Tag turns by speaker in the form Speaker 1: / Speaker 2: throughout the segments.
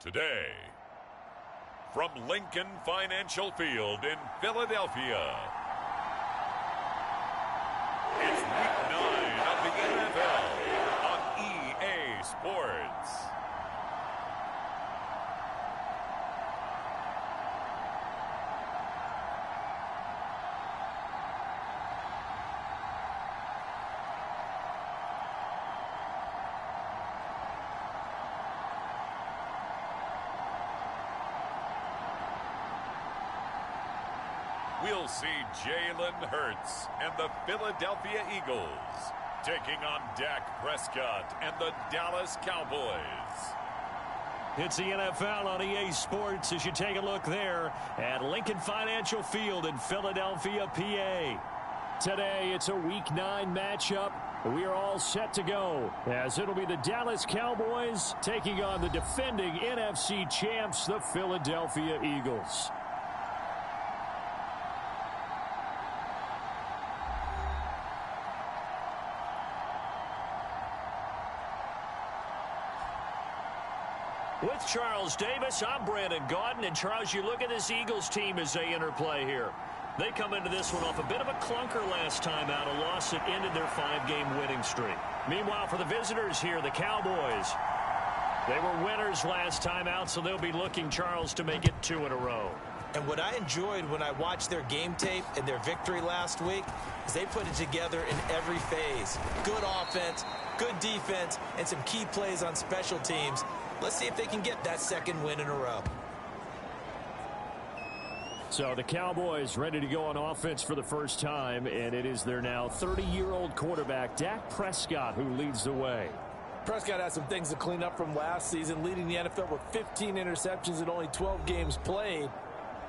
Speaker 1: Today, from Lincoln Financial Field in Philadelphia, it's Week 9 of the NFL on EA Sports. We'll see Jalen Hurts and the Philadelphia Eagles taking on Dak Prescott and the Dallas Cowboys.
Speaker 2: It's the NFL on EA Sports as you take a look there at Lincoln Financial Field in Philadelphia, PA. Today, it's a Week 9 matchup. We are all set to go as it'll be the Dallas Cowboys taking on the defending NFC champs, the Philadelphia Eagles. With Charles Davis, I'm Brandon Gaudin. And Charles, you look at this Eagles team as they interplay here. They come into this one off a bit of a clunker last time out, a loss that ended their 5-game winning streak. Meanwhile, for the visitors here, the Cowboys, they were winners last time out, so they'll be looking, Charles, to make it 2 in a row.
Speaker 3: And what I enjoyed when I watched their game tape and their victory last week is they put it together in every phase. Good offense, good defense, and some key plays on special teams. Let's see if they can get that second win in a row.
Speaker 2: So the Cowboys ready to go on offense for the first time, and it is their now 30-year-old quarterback, Dak Prescott, who leads the way.
Speaker 4: Prescott has some things to clean up from last season, leading the NFL with 15 interceptions in only 12 games played.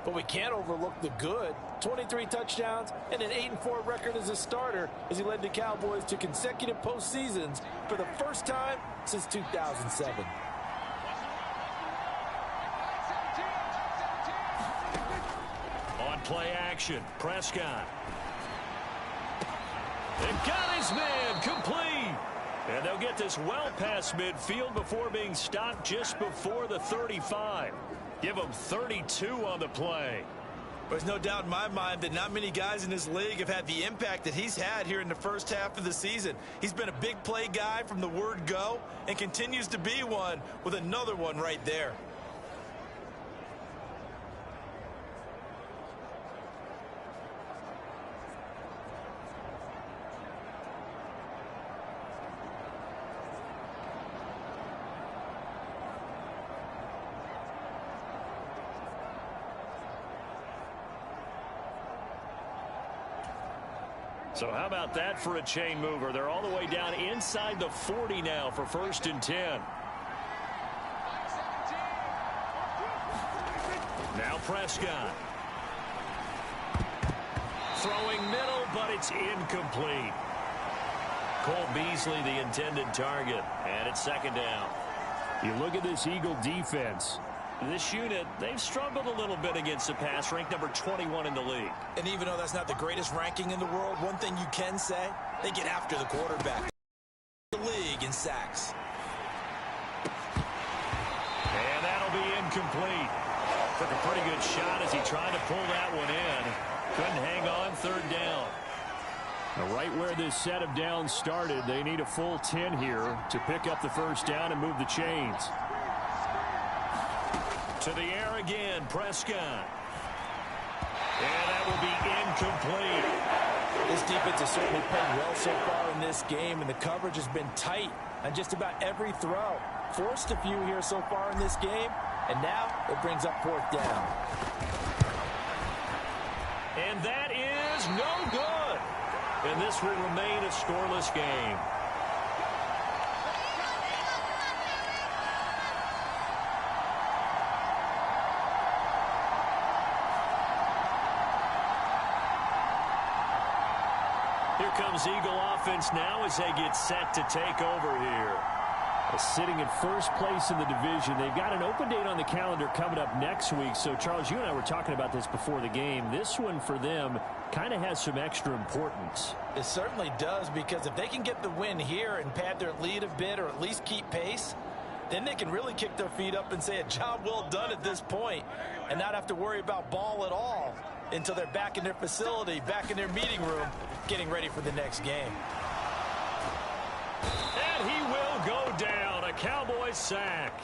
Speaker 4: But we can't overlook the good. 23 touchdowns and an 8-4 record as a starter as he led the Cowboys to consecutive postseasons for the first time since 2007.
Speaker 2: On play action, Prescott. And got his man complete. And they'll get this well past midfield before being stopped just before the 35. Give him 32 on the play.
Speaker 3: There's no doubt in my mind that not many guys in this league have had the impact that he's had here in the first half of the season. He's been a big play guy from the word go and continues to be one with another one right there.
Speaker 2: So how about that for a chain mover? They're all the way down inside the 40 now for 1st and 10. Now Prescott. Throwing middle, but it's incomplete. Cole Beasley, the intended target, and it's 2nd down. You look at this Eagle defense. This unit, they've struggled a little bit against the pass, ranked number 21 in the league.
Speaker 3: And even though that's not the greatest ranking in the world, one thing you can say, they get after the quarterback. The league in sacks.
Speaker 2: And that'll be incomplete. Took a pretty good shot as he tried to pull that one in. Couldn't hang on, 3rd down. Now, right where this set of downs started, they need a full 10 here to pick up the 1st down and move the chains. To the air again, Prescott. And that will be incomplete.
Speaker 4: This defense has certainly played well so far in this game, and the coverage has been tight on just about every throw. Forced a few here so far in this game, and now it brings up 4th down.
Speaker 2: And that is no good. And this will remain a scoreless game. Here comes Eagle offense now as they get set to take over here. Sitting in 1st place in the division. They've got an open date on the calendar coming up next week. So, Charles, you and I were talking about this before the game. This one for them kind of has some extra importance.
Speaker 4: It certainly does, because if they can get the win here and pad their lead a bit or at least keep pace, then they can really kick their feet up and say a job well done at this point and not have to worry about ball at all until they're back in their facility, back in their meeting room, getting ready for the next game.
Speaker 2: And he will go down. A Cowboys sack.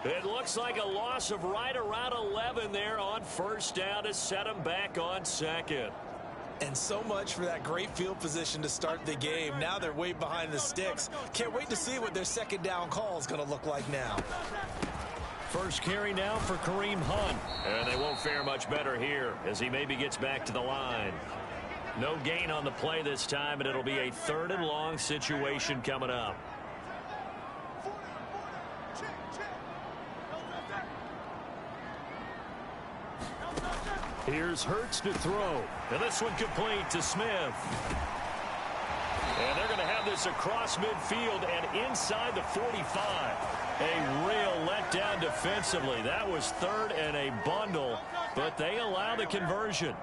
Speaker 2: It looks like a loss of right around 11 there on first down to set him back on second.
Speaker 3: And so much for that great field position to start the game. Now they're way behind the sticks. Can't wait to see what their second down call is going to look like now.
Speaker 2: First carry now for Kareem Hunt. And they won't fare much better here as he maybe gets back to the line. No gain on the play this time, and it'll be a 3rd and long situation coming up. Here's Hurts to throw. And this one complete to Smith. And they're going to have this across midfield and inside the 45. A real letdown defensively. That was 3rd and a bundle, but they allow the conversion.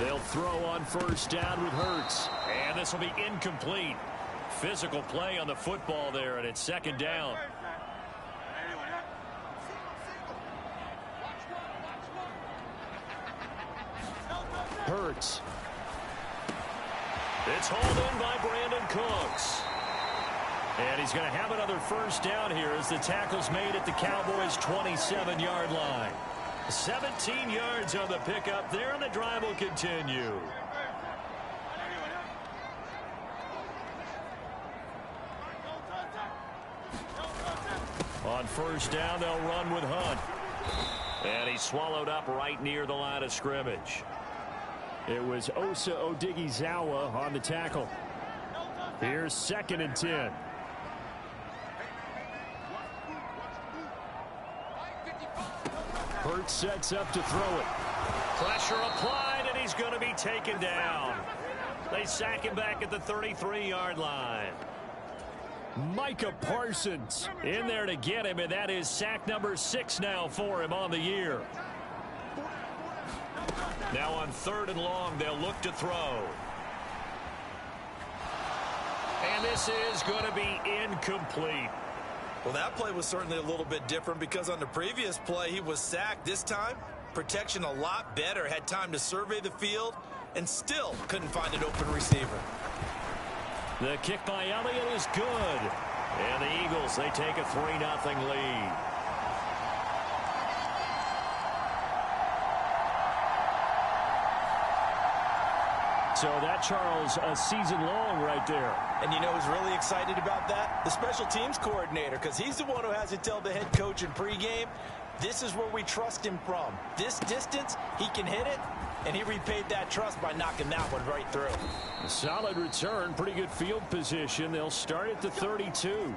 Speaker 2: They'll throw on first down with Hurts. And this will be incomplete. Physical play on the football there, and it's 2nd down. Hurts. It's hauled in by Brandon Cooks. And he's going to have another first down here as the tackle's made at the Cowboys' 27-yard line. 17 yards on the pickup there, and the drive will continue. On first down, they'll run with Hunt. And he's swallowed up right near the line of scrimmage. It was Osa Odighizuwa on the tackle. Here's 2nd and 10. Hurts sets up to throw it. Pressure applied, and he's going to be taken down. They sack him back at the 33-yard line. Micah Parsons in there to get him, and that is sack number 6 now for him on the year. Now on 3rd and long, they'll look to throw. And this is going to be incomplete.
Speaker 3: Well, that play was certainly a little bit different because on the previous play, he was sacked. This time, protection a lot better. Had time to survey the field and still couldn't find an open receiver.
Speaker 2: The kick by Elliott is good. And the Eagles, they take a 3-0 lead. So that, Charles, a season long right there.
Speaker 4: And you know who's really excited about that? The special teams coordinator, because he's the one who has to tell the head coach in pregame, this is where we trust him from. This distance, he can hit it, and he repaid that trust by knocking that one right through.
Speaker 2: A solid return, pretty good field position. They'll start at the 32.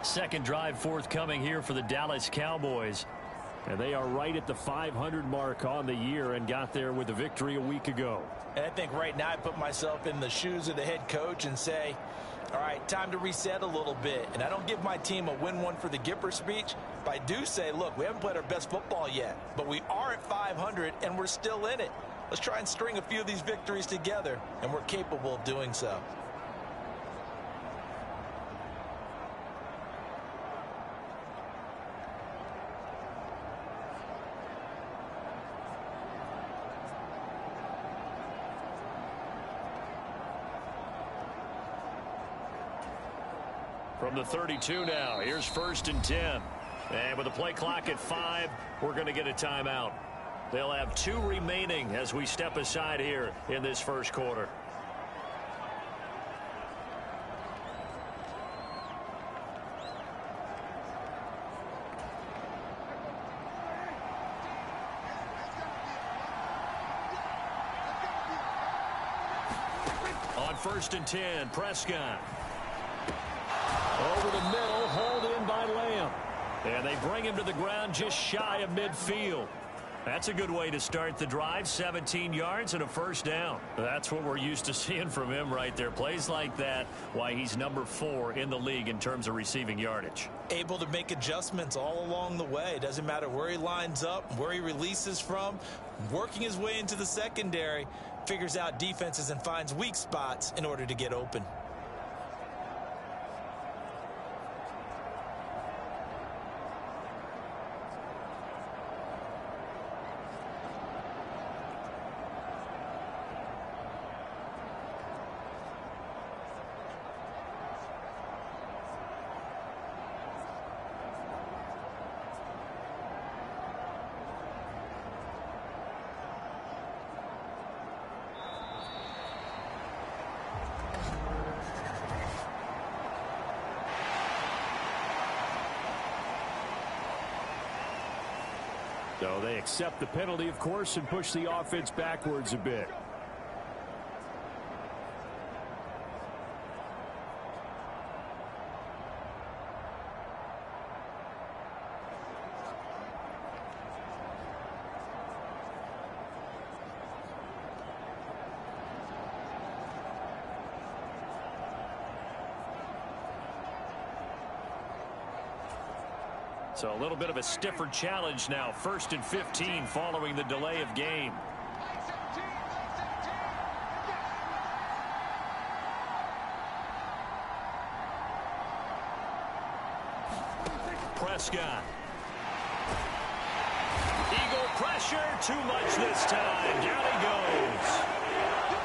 Speaker 2: Second drive forthcoming here for the Dallas Cowboys. And they are right at the 500 mark on the year and got there with a victory a week ago.
Speaker 4: And I think right now I put myself in the shoes of the head coach and say, all right, time to reset a little bit. And I don't give my team a win one for the Gipper speech, but I do say, look, we haven't played our best football yet, but we are at 500 and we're still in it. Let's try and string a few of these victories together, and we're capable of doing so.
Speaker 2: From the 32 now, here's 1st and 10. And with the play clock at 5, we're going to get a timeout. They'll have 2 remaining as we step aside here in this first quarter. On 1st and 10, Prescott. Over the middle, hauled in by Lamb. And they bring him to the ground just shy of midfield. That's a good way to start the drive. 17 yards and a first down. That's what we're used to seeing from him right there. Plays like that, why he's number 4 in the league in terms of receiving yardage.
Speaker 3: Able to make adjustments all along the way. Doesn't matter where he lines up, where he releases from. Working his way into the secondary, figures out defenses and finds weak spots in order to get open.
Speaker 5: So they accept the penalty, of course, and push the offense backwards a bit.
Speaker 2: So a little bit of a stiffer challenge now. 1st and 15 following the delay of game. Prescott. Eagle pressure. Too much this time. Down he goes.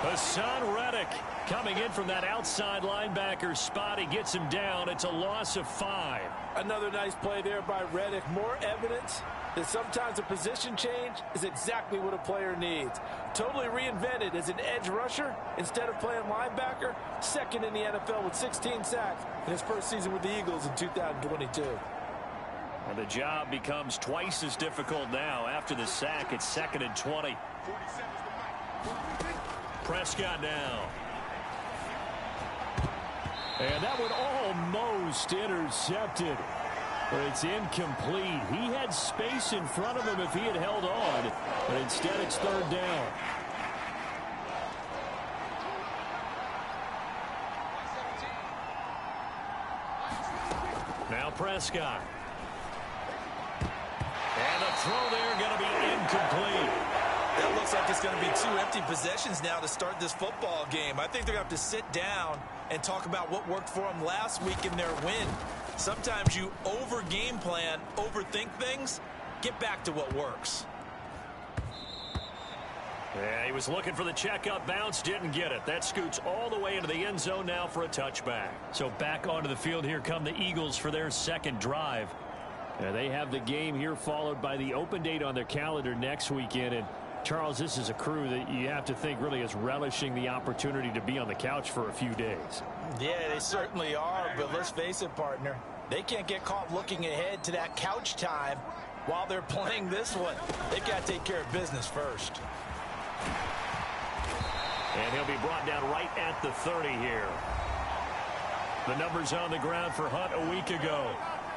Speaker 2: Hassan Reddick coming in from that outside linebacker spot. He gets him down. It's a loss of 5.
Speaker 4: Another nice play there by Reddick. More evidence that sometimes a position change is exactly what a player needs. Totally reinvented as an edge rusher instead of playing linebacker. 2nd in the NFL with 16 sacks in his first season with the Eagles in 2022.
Speaker 2: And the job becomes twice as difficult now after the sack. It's 2nd and 20. Prescott now.
Speaker 5: And that one almost intercepted. But it's incomplete. He had space in front of him if he had held on. But instead it's 3rd down.
Speaker 2: Now Prescott. And the throw there going to be incomplete.
Speaker 3: That looks like it's going to be 2 empty possessions now to start this football game. I think they're going to have to sit down and talk about what worked for them last week in their win. Sometimes you over-game plan, overthink things. Get back to what works.
Speaker 2: Yeah, he was looking for the checkup bounce, didn't get it. That scoots all the way into the end zone now for a touchback.
Speaker 5: So back onto the field here come the Eagles for their 2nd drive. They have the game here followed by the open date on their calendar next weekend. And Charles, this is a crew that you have to think really is relishing the opportunity to be on the couch for a few days.
Speaker 3: Yeah, they certainly are, but let's face it, partner. They can't get caught looking ahead to that couch time while they're playing this one. They've got to take care of business first.
Speaker 2: And he'll be brought down right at the 30 here. The numbers on the ground for Hunt a week ago.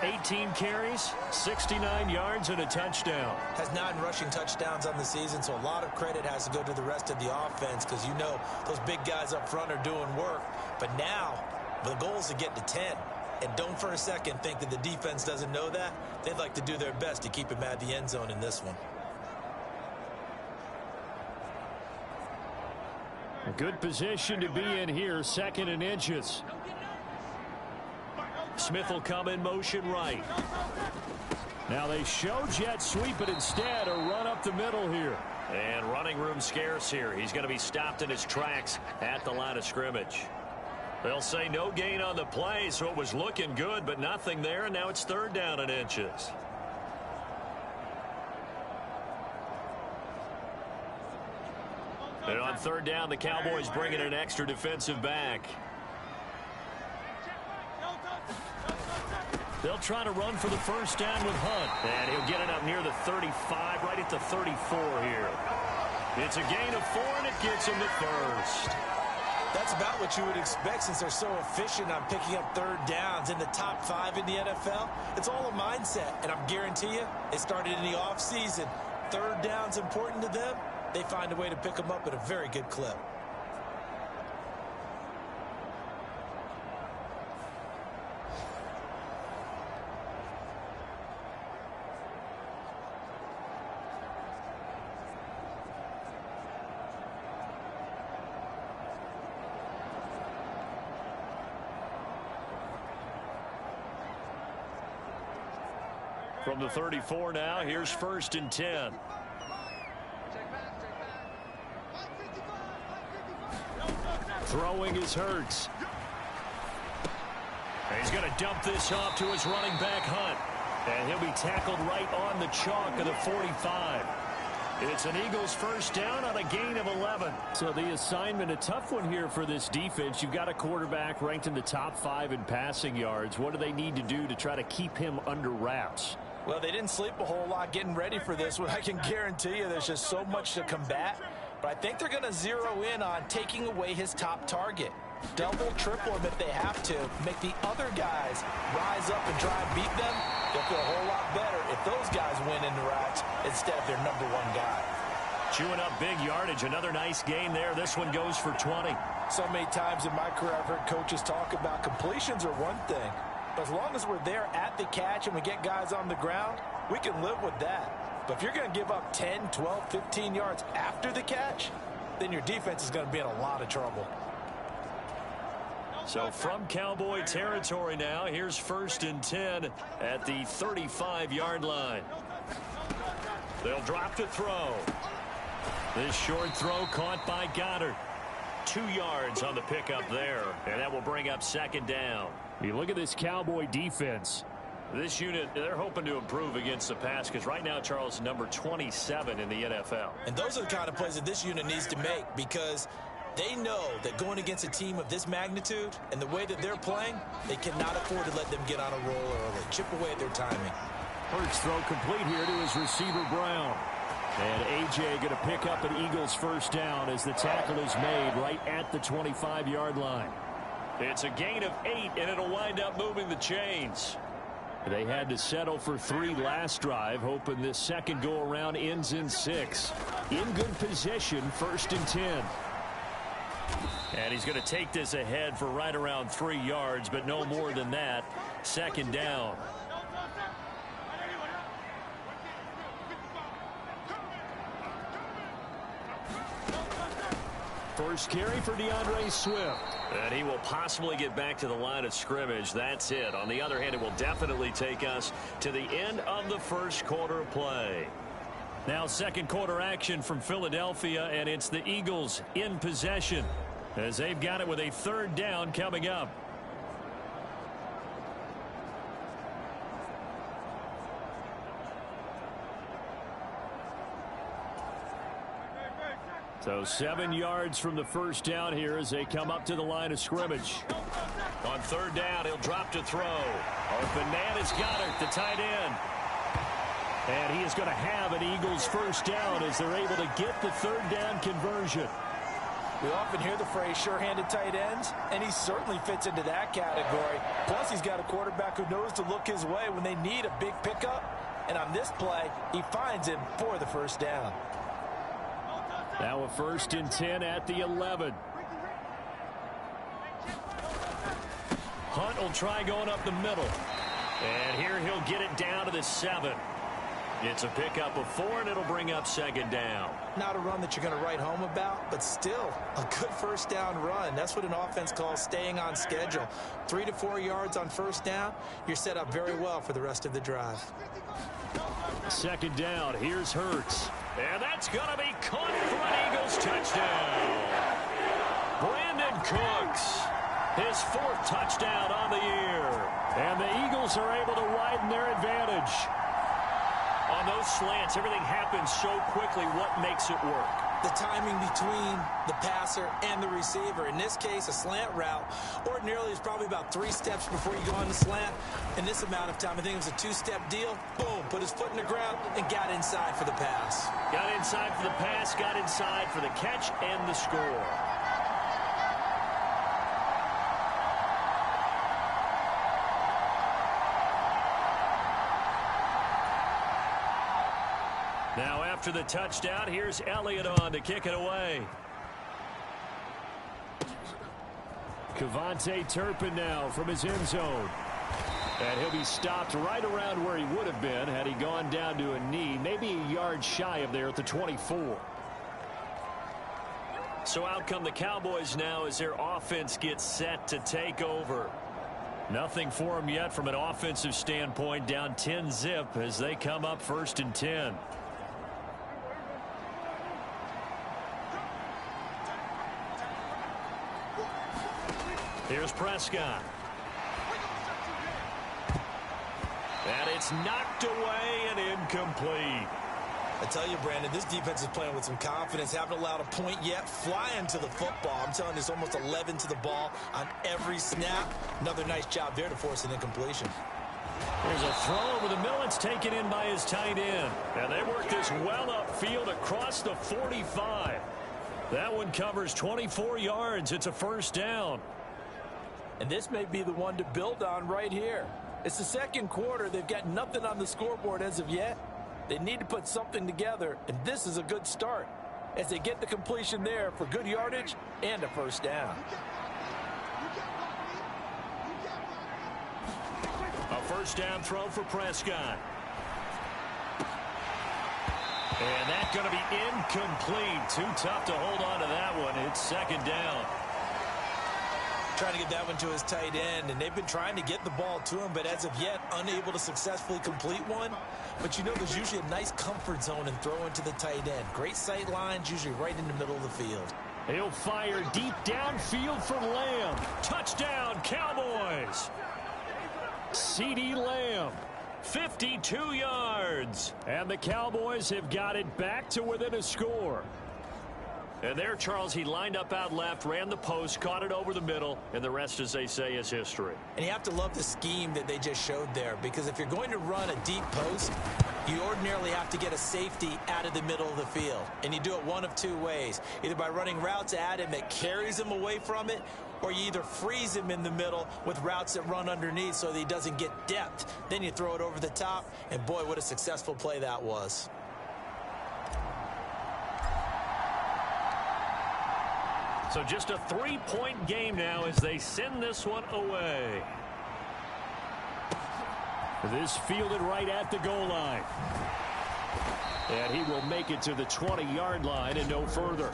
Speaker 2: 18 carries, 69 yards, and a touchdown.
Speaker 3: Has 9 rushing touchdowns on the season, so a lot of credit has to go to the rest of the offense because you know those big guys up front are doing work. But now the goal is to get to 10. And don't for a second think that the defense doesn't know that. They'd like to do their best to keep him at the end zone in this one.
Speaker 5: A good position to be in here, 2nd and inches.
Speaker 2: Smith will come in motion right.
Speaker 5: Now they show jet sweep, but instead a run up the middle here.
Speaker 2: And running room scarce here. He's going to be stopped in his tracks at the line of scrimmage. They'll say no gain on the play, so it was looking good, but nothing there, and now it's 3rd down and inches. And on 3rd down, the Cowboys bring in an extra defensive back.
Speaker 5: They'll try to run for the first down with Hunt.
Speaker 2: And he'll get it up near the 35, right at the 34 here. It's a gain of 4, and it gets him to 1st.
Speaker 3: That's about what you would expect since they're so efficient on picking up 3rd downs in the top 5 in the NFL. It's all a mindset, and I guarantee you, it started in the offseason. third down's important to them, they find a way to pick them up at a very good clip.
Speaker 2: From the 34 now, here's 1st and 10. Throwing is Hurts. And he's going to dump this off to his running back, Hunt. And he'll be tackled right on the chalk of the 45. It's an Eagles first down on a gain of 11.
Speaker 5: So the assignment, a tough one here for this defense. You've got a quarterback ranked in the top 5 in passing yards. What do they need to do to try to keep him under wraps?
Speaker 4: Well, they didn't sleep a whole lot getting ready for this one. I can guarantee you there's just so much to combat. But I think they're going to zero in on taking away his top target. Double, triple him if they have to. Make the other guys rise up and try and beat them. They'll feel a whole lot better if those guys win in the racks instead of their number one guy.
Speaker 2: Chewing up big yardage. Another nice gain there. This one goes for 20.
Speaker 4: So many times in my career I've heard coaches talk about completions are one thing. But as long as we're there at the catch and we get guys on the ground, we can live with that. But if you're going to give up 10, 12, 15 yards after the catch, then your defense is going to be in a lot of trouble.
Speaker 2: So from Cowboy territory now, here's 1st and 10 at the 35-yard line. They'll drop to throw. This short throw caught by Goddard. 2 yards on the pickup there, and that will bring up 2nd down.
Speaker 5: You look at this Cowboy defense.
Speaker 2: This unit, they're hoping to improve against the pass because right now, Charles, number 27 in the NFL.
Speaker 3: And those are the kind of plays that this unit needs to make because they know that going against a team of this magnitude and the way that they're playing, they cannot afford to let them get on a roll early. Chip away at their timing.
Speaker 5: Hurts throw complete here to his receiver, Brown. And A.J. going to pick up an Eagles first down as the tackle is made right at the 25-yard line.
Speaker 2: It's a gain of 8, and it'll wind up moving the chains.
Speaker 5: They had to settle for 3 last drive, hoping this second go-around ends in 6. In good position, 1st and 10.
Speaker 2: And he's going to take this ahead for right around 3 yards, but no more than that. 2nd down.
Speaker 5: First carry for DeAndre Swift.
Speaker 2: And he will possibly get back to the line of scrimmage. That's it. On the other hand, it will definitely take us to the end of the first quarter play.
Speaker 5: Now second quarter action from Philadelphia, and it's the Eagles in possession as they've got it with a 3rd down coming up. So 7 yards from the first down here as they come up to the line of scrimmage.
Speaker 2: On 3rd down, he'll drop to throw. Open man is Goddard, the tight end.
Speaker 5: And he is going to have an Eagles first down as they're able to get the 3rd down conversion.
Speaker 4: We often hear the phrase sure-handed tight ends, and he certainly fits into that category. Plus, he's got a quarterback who knows to look his way when they need a big pickup. And on this play, he finds him for the first down.
Speaker 5: Now a 1st and 10 at the 11.
Speaker 2: Hunt will try going up the middle. And here he'll get it down to the 7. It's a pickup of 4, and it'll bring up 2nd down.
Speaker 3: Not a run that you're going to write home about, but still a good first down run. That's what an offense calls staying on schedule. 3 to 4 yards on first down. You're set up very well for the rest of the drive.
Speaker 5: 2nd down. Here's Hurts.
Speaker 2: And that's going to be caught for an Eagles touchdown. Brandon Cooks, his 4th touchdown on the year.
Speaker 5: And the Eagles are able to widen their advantage.
Speaker 2: On those slants, everything happens so quickly. What makes it work?
Speaker 3: The timing between the passer and the receiver. In this case, a slant route ordinarily is probably about 3 steps before you go on the slant. In this amount of time, I think it was a 2-step deal. Boom, put his foot in the ground and got inside for the pass.
Speaker 2: Got inside for the pass, got inside for the catch and the score. Now after the touchdown, here's Elliott on to kick it away.
Speaker 5: Cavante Turpin now from his end zone. And he'll be stopped right around where he would have been had he gone down to a knee, maybe a yard shy of there at the 24.
Speaker 2: So out come the Cowboys now as their offense gets set to take over. Nothing for them yet from an offensive standpoint, down 10-zip as they come up 1st and 10. Here's Prescott. And it's knocked away and incomplete.
Speaker 3: I tell you, Brandon, this defense is playing with some confidence. Haven't allowed a point yet. Flying to the football. I'm telling you, it's almost 11 to the ball on every snap. Another nice job there to force an incompletion.
Speaker 2: There's a throw over the middle. It's taken in by his tight end. And they work this well upfield across the 45. That one covers 24 yards. It's a 1st down.
Speaker 4: And this may be the one to build on right here. It's the 2nd quarter. They've got nothing on the scoreboard as of yet. They need to put something together, and this is a good start as they get the completion there for good yardage and a 1st down.
Speaker 2: A 1st down throw for Prescott. And that's going to be incomplete. Too tough to hold on to that one. It's 2nd down.
Speaker 3: Trying to get that one to his tight end, and they've been trying to get the ball to him, but as of yet, unable to successfully complete one. But you know, there's usually a nice comfort zone in throwing to the tight end. Great sight lines, usually right in the middle of the field.
Speaker 2: He'll fire deep downfield for Lamb. Touchdown, Cowboys. CeeDee Lamb, 52 yards. And the Cowboys have got it back to within a score. And there, Charles, he lined up out left, ran the post, caught it over the middle, and the rest, as they say, is history.
Speaker 3: And you have to love the scheme that they just showed there, because if you're going to run a deep post, you ordinarily have to get a safety out of the middle of the field. And you do it one of two ways, either by running routes at him that carries him away from it, or you either freeze him in the middle with routes that run underneath so that he doesn't get depth. Then you throw it over the top, and boy, what a successful play that was.
Speaker 2: So just a 3-point game now as they send this one away.
Speaker 5: This fielded right at the goal line. And he will make it to the 20-yard line and no further.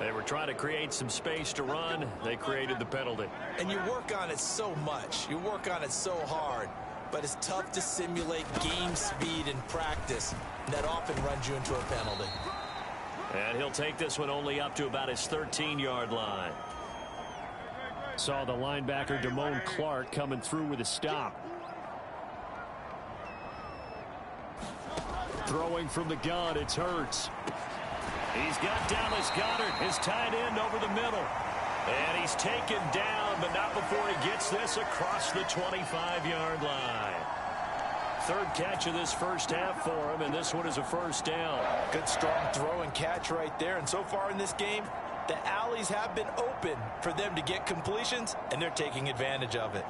Speaker 2: They were trying to create some space to run. They created the penalty.
Speaker 3: And you work on it so much. You work on it so hard. But it's tough to simulate game speed in practice. That often runs you into a penalty.
Speaker 2: And he'll take this one only up to about his 13-yard line.
Speaker 5: Saw the linebacker Damone Clark coming through with a stop. Throwing from the gun, it's Hurts.
Speaker 2: He's got Dallas Goedert, his tight end, over the middle. And he's taken down, but not before he gets this across the 25-yard line. 3rd catch of this 1st half for him, and this one is a 1st down.
Speaker 4: Good strong throw and catch right there. And so far in this game, the alleys have been open for them to get completions, and they're taking advantage of it.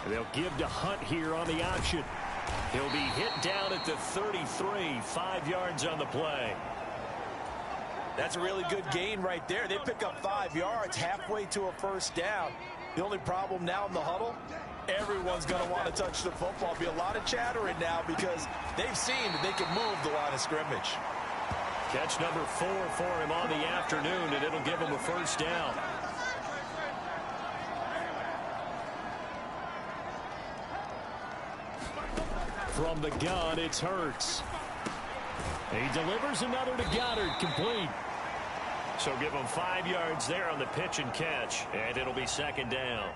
Speaker 5: They'll give to Hunt here on the option.
Speaker 2: He'll be hit down at the 33, 5 yards on the play.
Speaker 4: That's a really good gain right there. They pick up 5 yards halfway to a 1st down. The only problem now in the huddle, everyone's going to want to touch the football. Be a lot of chattering now because they've seen that they can move the line of scrimmage.
Speaker 2: Catch number 4 for him on the afternoon, and it'll give him a 1st down.
Speaker 5: From the gun, it's Hurts. He delivers another to Goddard, complete.
Speaker 2: So give him 5 yards there on the pitch and catch, and it'll be 2nd down.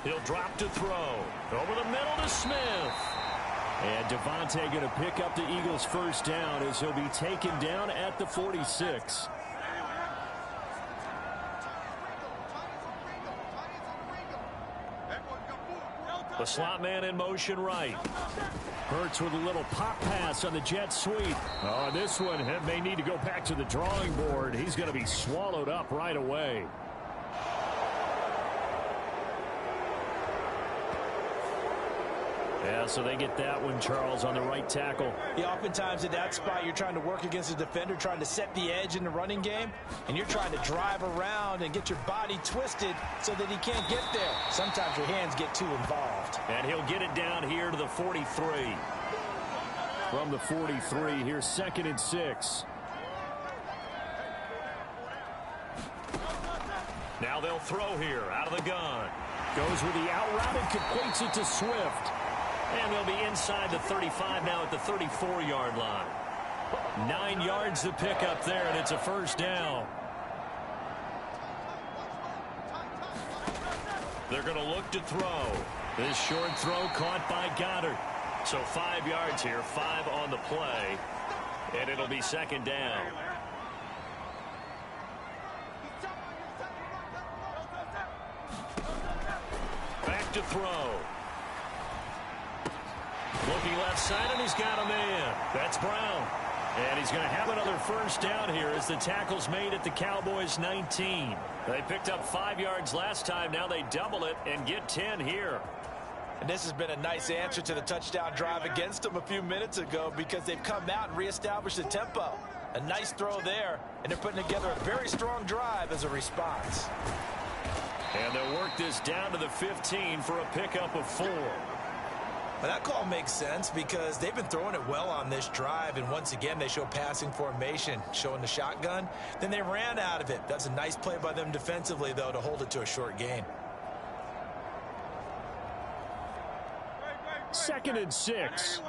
Speaker 2: He'll drop to throw. Over the middle to Smith.
Speaker 5: And Devontae going to pick up the Eagles' first down as he'll be taken down at the 46.
Speaker 2: The slot man in motion right.
Speaker 5: Hurts with a little pop pass on the jet sweep. Oh, this one may need to go back to the drawing board. He's going to be swallowed up right away. Yeah, so they get that one, Charles, on the right tackle.
Speaker 3: Yeah, oftentimes at that spot, you're trying to work against a defender, trying to set the edge in the running game, and you're trying to drive around and get your body twisted so that he can't get there. Sometimes your hands get too involved.
Speaker 2: And he'll get it down here to the 43.
Speaker 5: From the 43, here's 2nd and 6.
Speaker 2: Now they'll throw here out of the gun.
Speaker 5: Goes with the out route and completes it to Swift.
Speaker 2: And they'll be inside the 35 now at the 34-yard line.
Speaker 5: 9 yards to pick up there, and it's a first down.
Speaker 2: They're going to look to throw.
Speaker 5: This short throw caught by Goddard.
Speaker 2: So 5 yards here, 5 on the play, and it'll be 2nd down. Back to throw. Looking left side, and he's got a man. That's Brown.
Speaker 5: And he's going to have another first down here as the tackle's made at the Cowboys' 19.
Speaker 2: They picked up 5 yards last time. Now they double it and get 10 here.
Speaker 3: And this has been a nice answer to the touchdown drive against them a few minutes ago because they've come out and reestablished the tempo. A nice throw there, and they're putting together a very strong drive as a response.
Speaker 2: And they'll work this down to the 15 for a pickup of 4.
Speaker 3: Well, that call makes sense because they've been throwing it well on this drive, and once again they show passing formation, showing the shotgun. Then they ran out of it. That's a nice play by them defensively, though, to hold it to a short gain.
Speaker 5: 2nd and 6.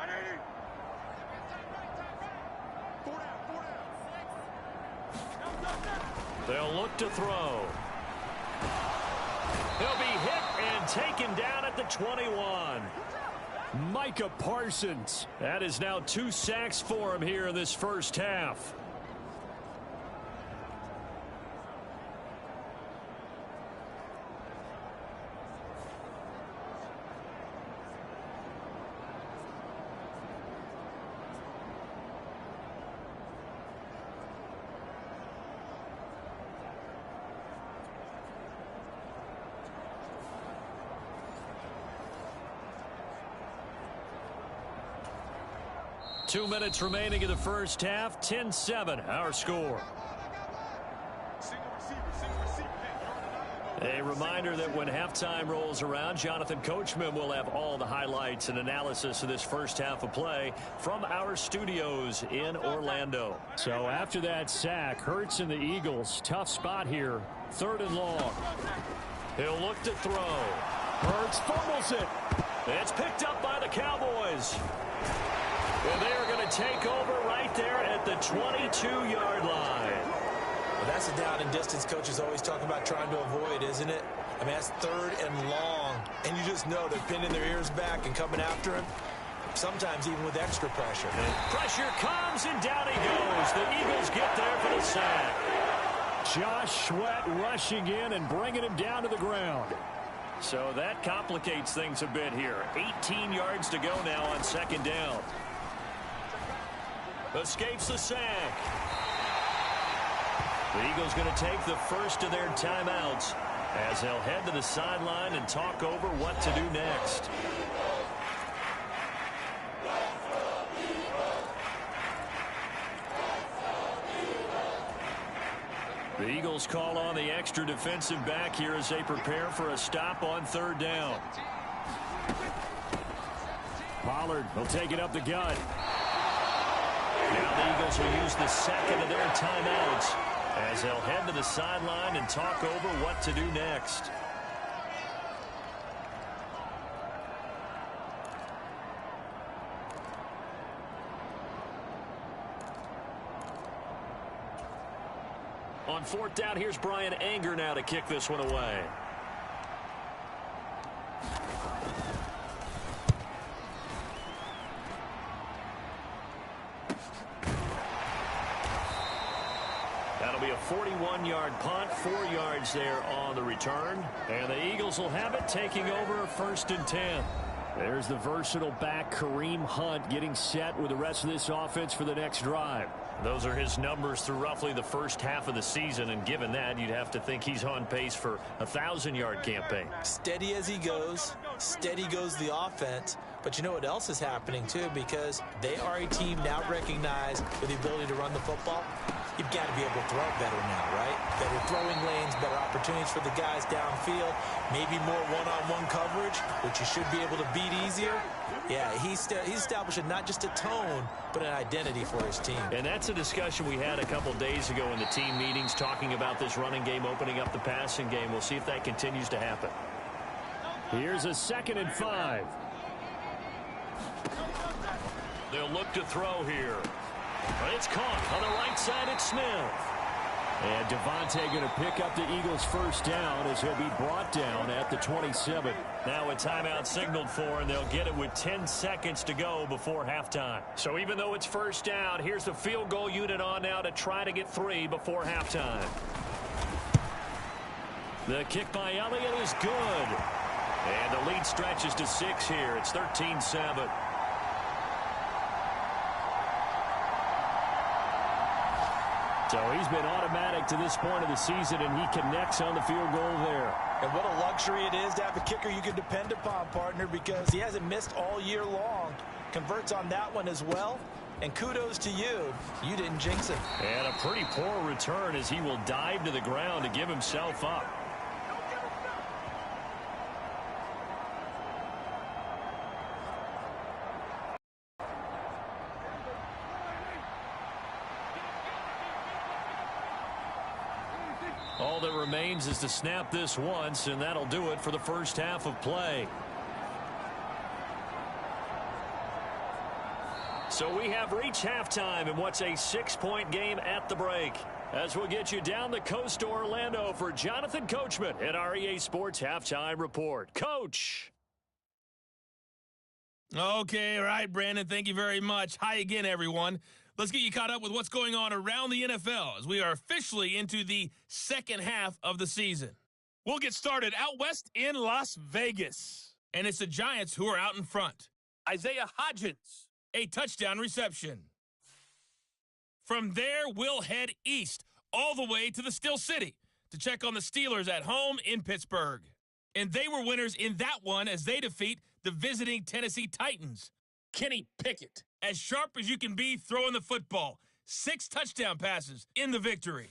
Speaker 2: They'll look to throw. He'll be hit and taken down at the 21.
Speaker 5: Micah Parsons.
Speaker 2: That is now 2 sacks for him here in this first half. Two minutes remaining in the first half. 10-7, our score. A reminder that when halftime rolls around, Jonathan Coachman will have all the highlights and analysis of this first half of play from our studios in Orlando.
Speaker 5: So after that sack, Hurts and the Eagles, tough spot here. 3rd and long.
Speaker 2: He'll look to throw.
Speaker 5: Hurts fumbles it.
Speaker 2: It's picked up by the Cowboys. Well, they are going to take over right there at the 22-yard line.
Speaker 3: Well, that's a down and distance coaches always talk about trying to avoid, isn't it? I mean, that's 3rd and long. And you just know they're pinning their ears back and coming after him, sometimes even with extra pressure.
Speaker 2: And pressure comes, and down he goes. The Eagles get there for the sack.
Speaker 5: Josh Sweat rushing in and bringing him down to the ground.
Speaker 2: So that complicates things a bit here. 18 yards to go now on 2nd down. Escapes the sack. The Eagles going to take the first of their timeouts as they'll head to the sideline and talk over what to do next. The Eagles call on the extra defensive back here as they prepare for a stop on 3rd down.
Speaker 5: Pollard will take it up the gut.
Speaker 2: Now the Eagles will use the second of their timeouts as they'll head to the sideline and talk over what to do next. On 4th down, here's Brian Anger now to kick this one away. That'll be a 41-yard punt, 4 yards there on the return. And the Eagles will have it, taking over 1st and 10.
Speaker 5: There's the versatile back, Kareem Hunt, getting set with the rest of this offense for the next drive.
Speaker 2: Those are his numbers through roughly the first half of the season, and given that, you'd have to think he's on pace for a 1,000-yard campaign.
Speaker 3: Steady as he goes, steady goes the offense. But you know what else is happening, too, because they are a team now recognized with the ability to run the football. You've got to be able to throw it better now, right? Better throwing lanes, better opportunities for the guys downfield, maybe more one-on-one coverage, which you should be able to beat easier. Yeah, he's establishing not just a tone, but an identity for his team.
Speaker 2: And that's a discussion we had a couple days ago in the team meetings, talking about this running game opening up the passing game. We'll see if that continues to happen.
Speaker 5: Here's a 2nd and 5.
Speaker 2: They'll look to throw here. But it's caught on the right side. It's Smith.
Speaker 5: And Devontae going to pick up the Eagles' first down as he'll be brought down at the 27.
Speaker 2: Now a timeout signaled for, and they'll get it with 10 seconds to go before halftime. So even though it's first down, here's the field goal unit on now to try to get 3 before halftime. The kick by Elliott is good. And the lead stretches to 6 here. It's 13-7.
Speaker 5: So he's been automatic to this point of the season, and he connects on the field goal there.
Speaker 4: And what a luxury it is to have a kicker you can depend upon, partner, because he hasn't missed all year long. Converts on that one as well. And kudos to you. You didn't jinx him.
Speaker 2: And a pretty poor return as he will dive to the ground to give himself up. All that remains is to snap this once, and that'll do it for the first half of play. So we have reached halftime in what's a 6-point game at the break. As we'll get you down the coast to Orlando for Jonathan Coachman at our EA Sports Halftime Report. Coach.
Speaker 6: Okay, all right, Brandon, thank you very much. Hi again, everyone. Let's get you caught up with what's going on around the NFL as we are officially into the second half of the season. We'll get started out west in Las Vegas. And it's the Giants who are out in front. Isaiah Hodgins, a touchdown reception. From there, we'll head east all the way to the Steel City to check on the Steelers at home in Pittsburgh. And they were winners in that one as they defeat the visiting Tennessee Titans. Kenny Pickett, as sharp as you can be throwing the football. 6 touchdown passes in the victory.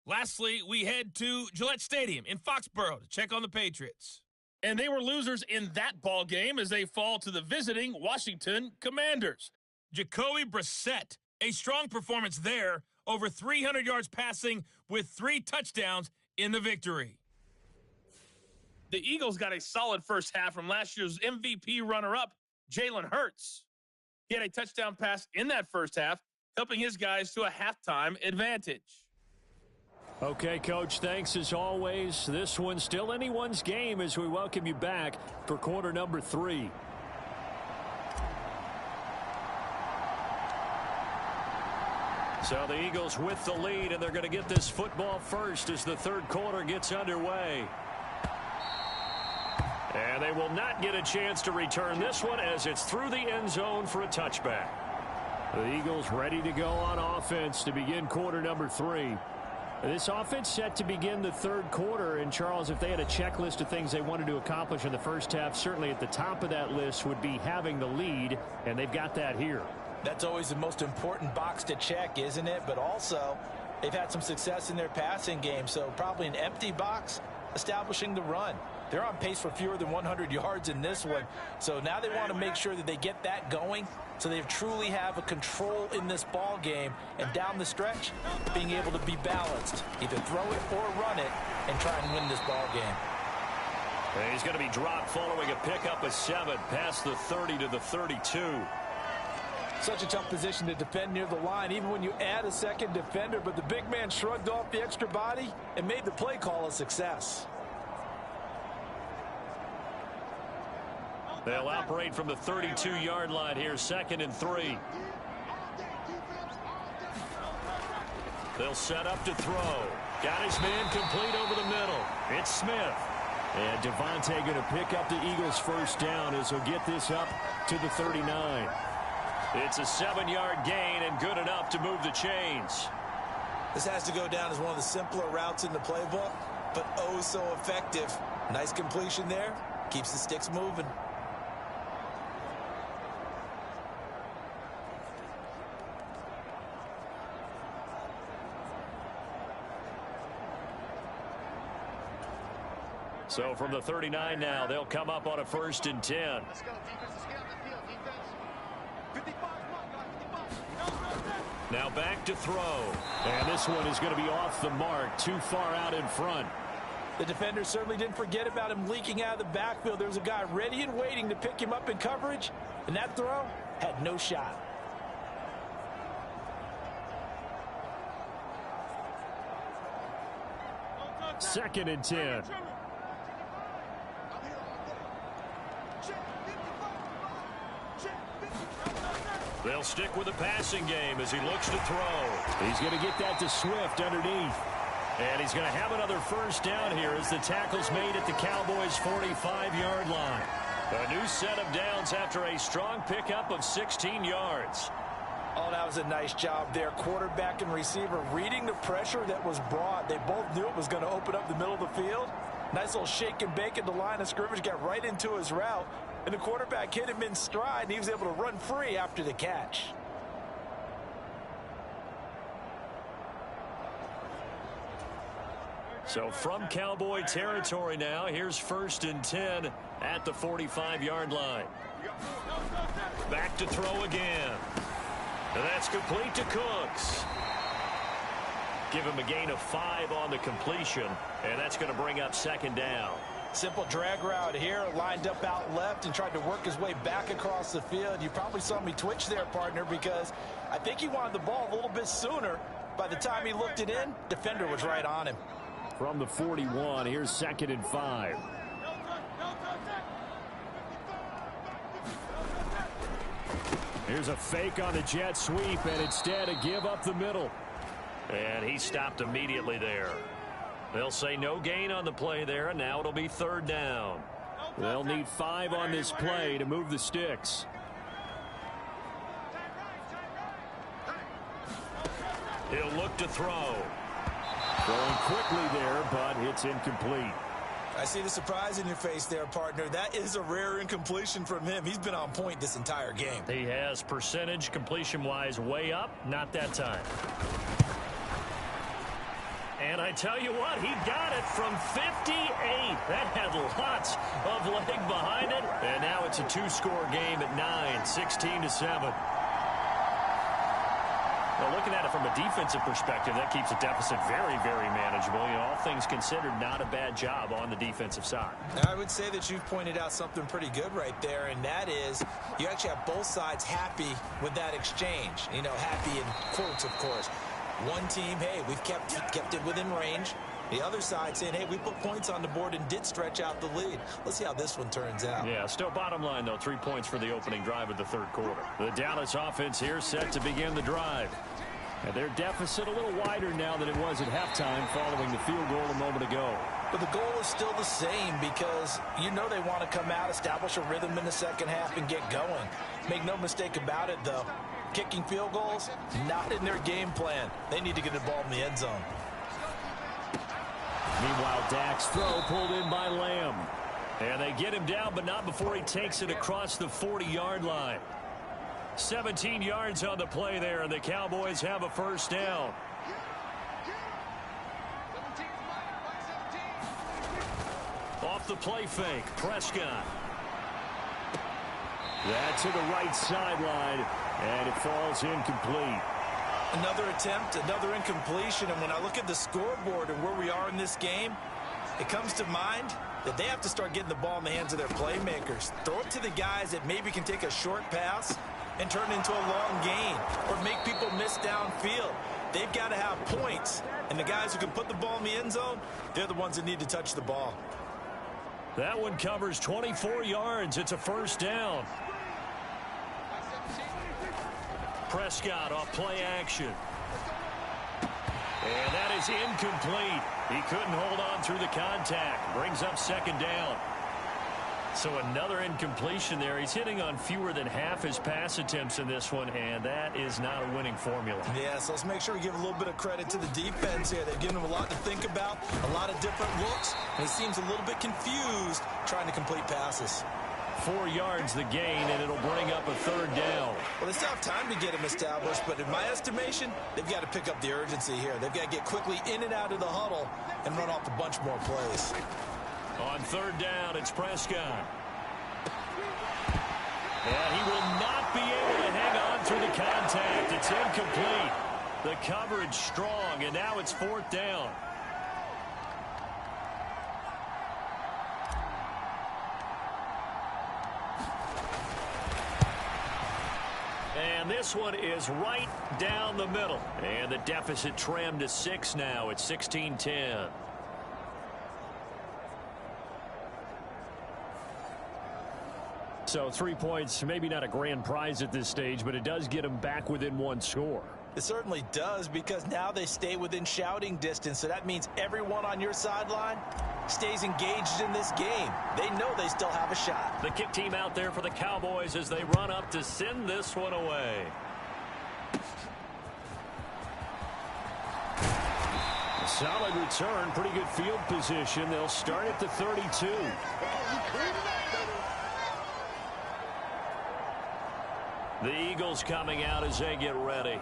Speaker 6: Lastly, we head to Gillette Stadium in Foxborough to check on the Patriots. And they were losers in that ball game as they fall to the visiting Washington Commanders. Jacoby Brissett, a strong performance there, over 300 yards passing with 3 touchdowns in the victory. The Eagles got a solid first half from last year's MVP runner-up, Jalen Hurts. He had a touchdown pass in that first half, helping his guys to a halftime advantage.
Speaker 5: Okay, Coach, thanks as always. This one's still anyone's game as we welcome you back for quarter number 3. So the Eagles with the lead, and they're going to get this football first as the third quarter gets underway. And they will not get a chance to return this one as it's through the end zone for a touchback. The Eagles ready to go on offense to begin quarter number 3. This offense set to begin the third quarter. And, Charles, if they had a checklist of things they wanted to accomplish in the first half, certainly at the top of that list would be having the lead, and they've got that here.
Speaker 4: That's always the most important box to check, isn't it? But also, they've had some success in their passing game, so probably an empty box establishing the run. They're on pace for fewer than 100 yards in this one. So now they want to make sure that they get that going so they truly have a control in this ball game. And down the stretch, being able to be balanced. Either throw it or run it and try and win this ball game.
Speaker 2: And he's going to be dropped following a pickup of 7 past the 30 to the 32.
Speaker 4: Such a tough position to defend near the line, even when you add a second defender. But the big man shrugged off the extra body and made the play call a success.
Speaker 2: They'll operate from the 32-yard line here, 2nd and 3. They'll set up to throw. Got his man complete over the middle. It's Smith. And Devontae going to pick up the Eagles' first down as he'll get this up to the 39. It's a 7-yard gain and good enough to move the chains.
Speaker 3: This has to go down as one of the simpler routes in the playbook, but oh so effective. Nice completion there. Keeps the sticks moving.
Speaker 2: So from the 39 now, they'll come up on a 1st and 10.
Speaker 7: Let's go, defense. Let's get out the field, defense. 55, come on, guys, 55.
Speaker 2: Now back to throw. And this one is going to be off the mark, too far out in front.
Speaker 4: The defender certainly didn't forget about him leaking out of the backfield. There's a guy ready and waiting to pick him up in coverage, and that throw had no shot.
Speaker 5: Second and 10.
Speaker 2: They'll stick with the passing game as he looks to throw. He's going to get that to Swift underneath. And he's going to have another first down here as the tackle's made at the Cowboys' 45-yard line. A new set of downs after a strong pickup of 16 yards.
Speaker 4: Oh, that was a nice job there. Quarterback and receiver reading the pressure that was brought. They both knew it was going to open up the middle of the field. Nice little shake and bake at the line of scrimmage, got right into his route. And the quarterback hit him in stride, and he was able to run free after the catch.
Speaker 2: So from Cowboy territory now, here's 1st and 10 at the 45-yard line. Back to throw again. And that's complete to Cooks. Give him a gain of 5 on the completion, and that's going to bring up 2nd down.
Speaker 4: Simple drag route here, lined up out left and tried to work his way back across the field. You probably saw me twitch there, partner, because I think he wanted the ball a little bit sooner. By the time he looked it in, defender was right on him.
Speaker 5: From the 41, here's 2nd and 5. Here's a fake on the jet sweep, and instead a give up the middle.
Speaker 2: And he stopped immediately there. They'll say no gain on the play there, and now it'll be 3rd down.
Speaker 5: They'll need 5 on this play to move the sticks.
Speaker 2: He'll look to throw.
Speaker 5: Going quickly there, but it's incomplete.
Speaker 3: I see the surprise in your face there, partner. That is a rare incompletion from him. He's been on point this entire game.
Speaker 2: He has percentage completion-wise way up, not that time. And I tell you what, he got it from 58. That had lots of leg behind it. And now it's a 2-score game at 9, 16-7. Well, looking at it from a defensive perspective, that keeps the deficit very, very manageable. You know, all things considered, not a bad job on the defensive side.
Speaker 3: I would say that you've pointed out something pretty good right there, and that is you actually have both sides happy with that exchange. You know, happy in quotes, of course. One team, hey, we've kept it within range. The other side saying, hey, we put points on the board and did stretch out the lead. Let's see how this one turns out.
Speaker 2: Yeah, still bottom line, though, 3 points for the opening drive of the 3rd quarter. The Dallas offense here set to begin the drive.
Speaker 5: And their deficit a little wider now than it was at halftime following the field goal a moment ago.
Speaker 4: But the goal is still the same because you know they want to come out, establish a rhythm in the second half, and get going. Make no mistake about it, though. Kicking field goals, not in their game plan. They need to get the ball in the end zone.
Speaker 5: Meanwhile, Dak's throw pulled in by Lamb.
Speaker 2: And they get him down, but not before he takes it across the 40-yard line. 17 yards on the play there, and the Cowboys have a first down. Off the play fake, Prescott.
Speaker 5: That's to the right sideline, and it falls incomplete.
Speaker 4: Another attempt, another incompletion, and when I look at the scoreboard and where we are in this game, it comes to mind that they have to start getting the ball in the hands of their playmakers. Throw it to the guys that maybe can take a short pass and turn it into a long gain or make people miss downfield. They've got to have points, and the guys who can put the ball in the end zone, they're the ones that need to touch the ball.
Speaker 2: That one covers 24 yards. It's a first down. Prescott off play action. And that is incomplete. He couldn't hold on through the contact. Brings up second down. So another incompletion there. He's hitting on fewer than half his pass attempts in this one, and that is not a winning formula.
Speaker 3: Yeah, so let's make sure we give a little bit of credit to the defense here. They've given him a lot to think about, a lot of different looks, and he seems a little bit confused trying to complete passes.
Speaker 2: 4 yards the gain, and it'll bring up a third down.
Speaker 3: Well, they still have time to get him established, but in my estimation, they've got to pick up the urgency here. They've got to get quickly in and out of the huddle and run off a bunch more plays.
Speaker 2: On third down, it's Prescott. And he will not be able to hang on through the contact. It's incomplete. The coverage strong, and now it's fourth down. And this one is right down the middle. And the deficit trimmed to 6 now. It's 16-10.
Speaker 5: So 3 points, maybe not a grand prize at this stage, but it does get them back within one score.
Speaker 3: It certainly does, because now they stay within shouting distance. So that means everyone on your sideline stays engaged in this game. They know they still have a shot.
Speaker 2: The kick team out there for the Cowboys as they run up to send this one away.
Speaker 5: A solid return, pretty good field position. They'll start at the 32.
Speaker 2: The Eagles coming out as they get ready.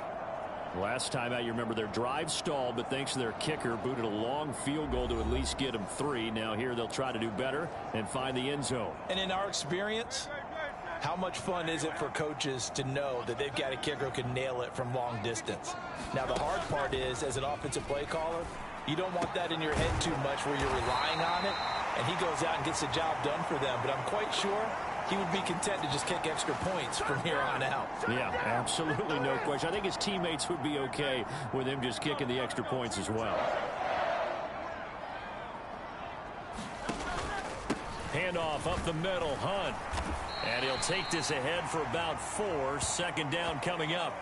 Speaker 5: Last time out, you remember their drive stalled, but thanks to their kicker, booted a long field goal to at least get them 3. Now here they'll try to do better and find the end zone.
Speaker 3: And in our experience, how much fun is it for coaches to know that they've got a kicker who can nail it from long distance? Now the hard part is, as an offensive play caller, you don't want that in your head too much where you're relying on it, and he goes out and gets the job done for them. But I'm quite sure he would be content to just kick extra points from here on out.
Speaker 5: Yeah, absolutely no question. I think his teammates would be okay with him just kicking the extra points as well.
Speaker 2: Handoff up the middle, Hunt. And he'll take this ahead for about 4. Second down coming up.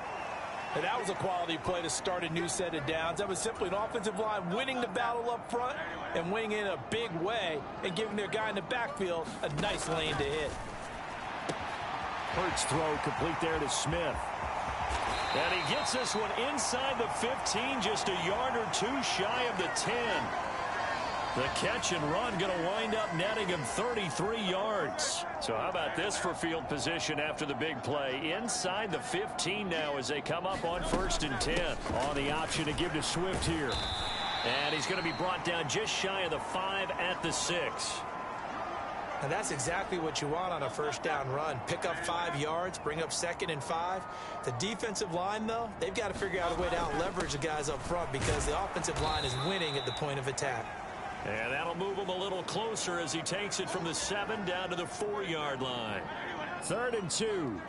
Speaker 4: And that was a quality play to start a new set of downs. That was simply an offensive line winning the battle up front and winning in a big way and giving their guy in the backfield a nice lane to hit.
Speaker 5: Hurts throw complete there to Smith.
Speaker 2: And he gets this one inside the 15, just a yard or 2 shy of the 10. The catch and run going to wind up netting him 33 yards. So how about this for field position after the big play? Inside the 15 now as they come up on 1st and 10.
Speaker 5: On the option to give to Swift here.
Speaker 2: And he's going to be brought down just shy of the 5 at the 6.
Speaker 3: And that's exactly what you want on a first down run. Pick up 5 yards, bring up 2nd and 5. The defensive line, though, they've got to figure out a way to out-leverage the guys up front because the offensive line is winning at the point of attack.
Speaker 2: And that'll move him a little closer as he takes it from the 7 down to the 4-yard line.
Speaker 5: 3rd and 2.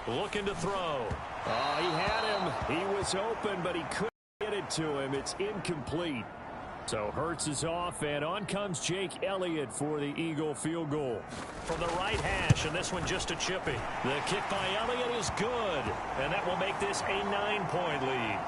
Speaker 2: Looking to throw.
Speaker 5: Oh, he had him. He was open, but he couldn't get it to him. It's incomplete. So Hurts is off, and on comes Jake Elliott for the Eagle field goal.
Speaker 2: From the right hash, and this one just a chippy. The kick by Elliott is good, and that will make this a 9-point lead.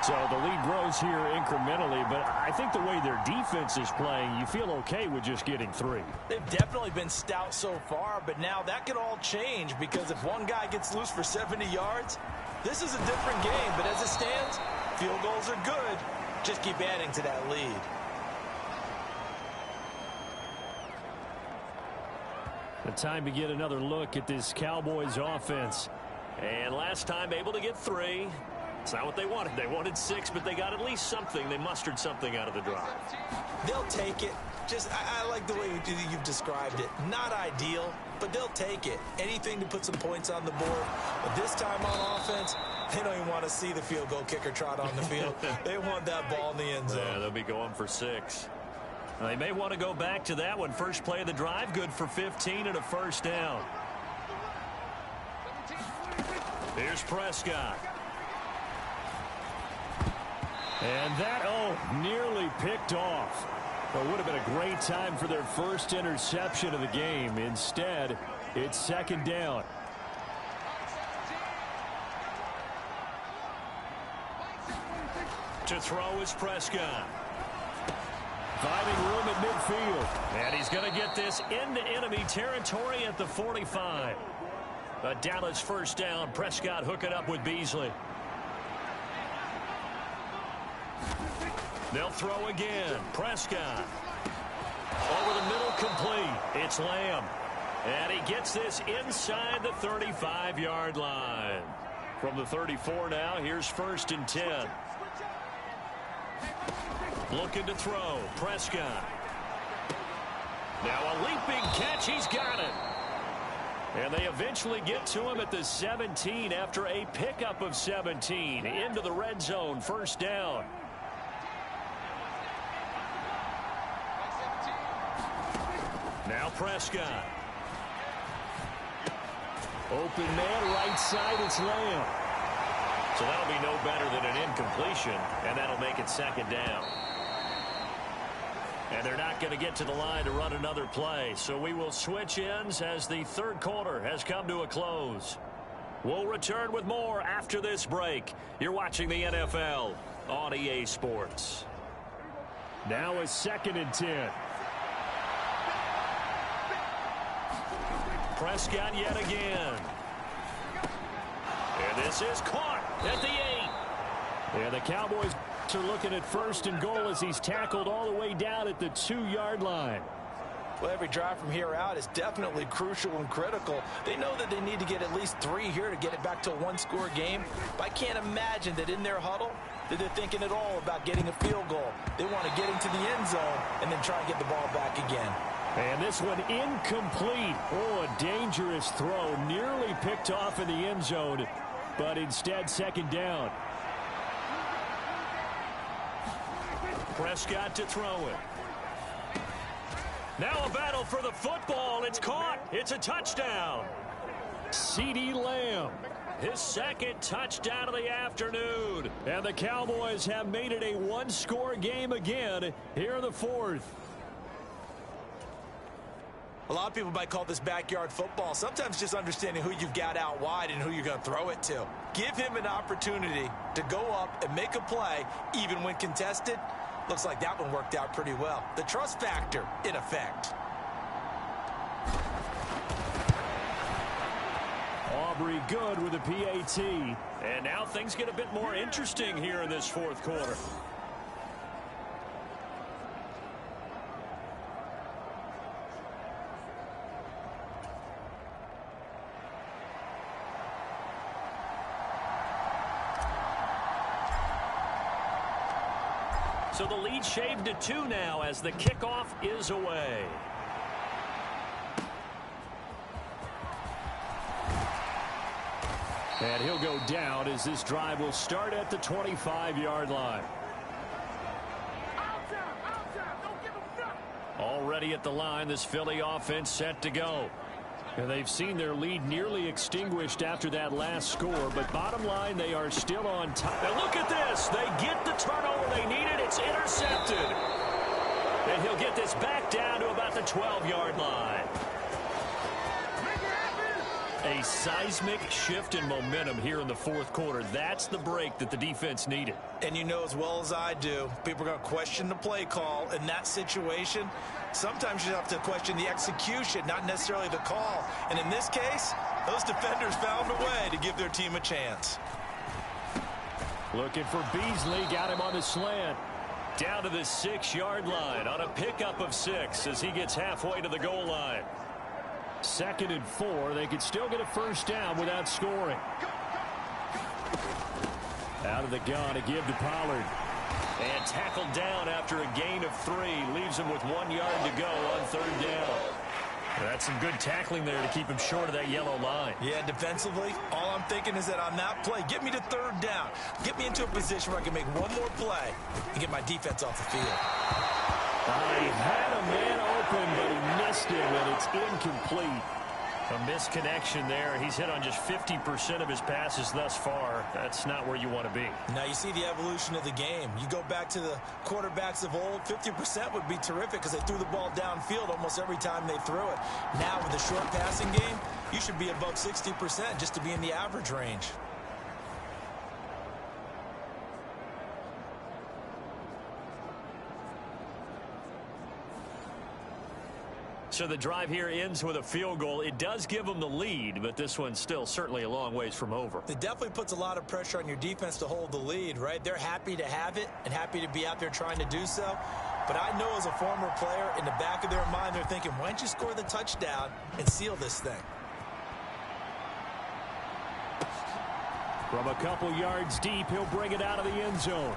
Speaker 5: So the lead grows here incrementally, but I think the way their defense is playing, you feel okay with just getting 3.
Speaker 3: They've definitely been stout so far, but now that could all change because if one guy gets loose for 70 yards, this is a different game. But as it stands, field goals are good. Just keep adding to that lead.
Speaker 5: The time to get another look at this Cowboys offense.
Speaker 2: And last time able to get 3. It's not what they wanted. They wanted 6, but they got at least something. They mustered something out of the drive.
Speaker 3: They'll take it. I like the way you've described it. Not ideal, but they'll take it. Anything to put some points on the board. But this time on offense, they don't even want to see the field goal kicker trot on the field. They want that ball in the end zone.
Speaker 2: Yeah, they'll be going for 6. They may want to go back to that one. First play of the drive, good for 15 and a first down. Here's Prescott.
Speaker 5: And that, nearly picked off. Well, it would have been a great time for their first interception of the game. Instead, it's second down.
Speaker 2: To throw is Prescott.
Speaker 5: Finding room at midfield.
Speaker 2: And he's going to get this into enemy territory at the 45. A Dallas first down. Prescott hooking up with Beasley. They'll throw again. Prescott. Over the middle, complete. It's Lamb. And he gets this inside the 35-yard line. From the 34 now, here's 1st and 10. Looking to throw. Prescott. Now a leaping catch. He's got it. And they eventually get to him at the 17 after a pickup of 17. Into the red zone. First down. Now Prescott.
Speaker 5: Open man, right side, it's Lamb.
Speaker 2: So that'll be no better than an incompletion, and that'll make it second down. And they're not going to get to the line to run another play, so we will switch ends as the third quarter has come to a close. We'll return with more after this break. You're watching the NFL on EA Sports.
Speaker 5: Now a 2nd and 10.
Speaker 2: Prescott yet again. And this is caught at the 8.
Speaker 5: And the Cowboys are looking at 1st and goal as he's tackled all the way down at the 2-yard line.
Speaker 4: Well, every drive from here out is definitely crucial and critical. They know that they need to get at least 3 here to get it back to a one-score game. But I can't imagine that in their huddle that they're thinking at all about getting a field goal. They want to get into the end zone and then try and get the ball back again.
Speaker 5: And this one incomplete. Oh, a dangerous throw. Nearly picked off in the end zone, but instead second down.
Speaker 2: Prescott to throw it. Now a battle for the football. It's caught. It's a touchdown.
Speaker 5: CeeDee Lamb.
Speaker 2: His 2nd touchdown of the afternoon.
Speaker 5: And the Cowboys have made it a one-score game again here in the 4th.
Speaker 3: A lot of people might call this backyard football. Sometimes just understanding who you've got out wide and who you're going to throw it to. Give him an opportunity to go up and make a play, even when contested. Looks like that one worked out pretty well. The trust factor in effect.
Speaker 5: Aubrey good with a PAT.
Speaker 2: And now things get a bit more interesting here in this 4th quarter. So the lead shaved to 2 now as the kickoff is away.
Speaker 5: And he'll go down as this drive will start at the 25-yard line.
Speaker 2: Already at the line, this Philly offense set to go.
Speaker 5: And they've seen their lead nearly extinguished after that last score, but bottom line, they are still on top.
Speaker 2: Now look at this. They get the turnover they needed. It's intercepted. And he'll get this back down to about the 12-yard line. A seismic shift in momentum here in the 4th quarter. That's the break that the defense needed.
Speaker 3: And you know as well as I do, people are going to question the play call in that situation. Sometimes you have to question the execution, not necessarily the call. And in this case, those defenders found a way to give their team a chance.
Speaker 5: Looking for Beasley, got him on the slant.
Speaker 2: Down to the 6-yard line on a pickup of 6 as he gets halfway to the goal line.
Speaker 5: 2nd and 4. They could still get a first down without scoring. Out of the gun to give to Pollard.
Speaker 2: And tackled down after a gain of 3. Leaves him with 1 yard to go on 3rd down. That's some good tackling there to keep him short of that yellow line.
Speaker 3: Yeah, defensively, all I'm thinking is that on that play, get me to 3rd down. Get me into a position where I can make one more play and get my defense off the field.
Speaker 5: He had a man open, but he missed him, and it's incomplete.
Speaker 2: A misconnection there. He's hit on just 50% of his passes thus far. That's not where you want to be.
Speaker 3: Now you see the evolution of the game. You go back to the quarterbacks of old, 50% would be terrific because they threw the ball downfield almost every time they threw it. Now with the short passing game, you should be above 60% just to be in the average range.
Speaker 2: So the drive here ends with a field goal. It does give them the lead, but this one's still certainly a long ways from over.
Speaker 3: It definitely puts a lot of pressure on your defense to hold the lead, right? They're happy to have it and happy to be out there trying to do so. But I know as a former player, in the back of their mind, they're thinking, why don't you score the touchdown and seal this thing?
Speaker 5: From a couple yards deep, he'll bring it out of the end zone.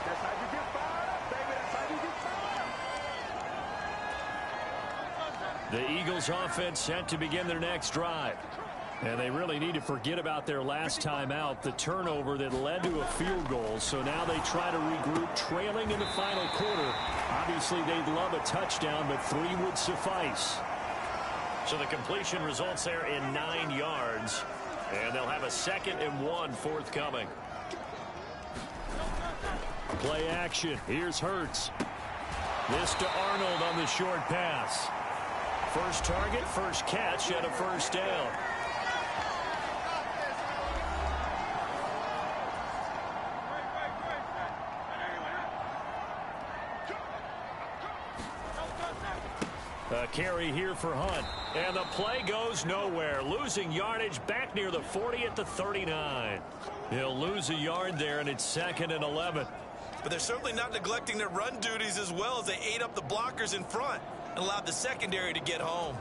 Speaker 7: That's how you get fired up, baby. That's how you get fired up.
Speaker 2: The Eagles offense set to begin their next drive.
Speaker 5: And they really need to forget about their last time out, the turnover that led to a field goal. So now they try to regroup, trailing in the final quarter. Obviously, they'd love a touchdown, but 3 would suffice.
Speaker 2: So the completion results there in 9 yards. And they'll have a 2nd and 1 forthcoming.
Speaker 5: Play action. Here's Hurts.
Speaker 2: This to Arnold on the short pass. First target, first catch, and a first down. A carry here for Hunt. And the play goes nowhere. Losing yardage back near the 40 at the 39. He'll lose a yard there, and it's 2nd and 11.
Speaker 3: But they're certainly not neglecting their run duties as well as they ate up the blockers in front and allowed the secondary to get home.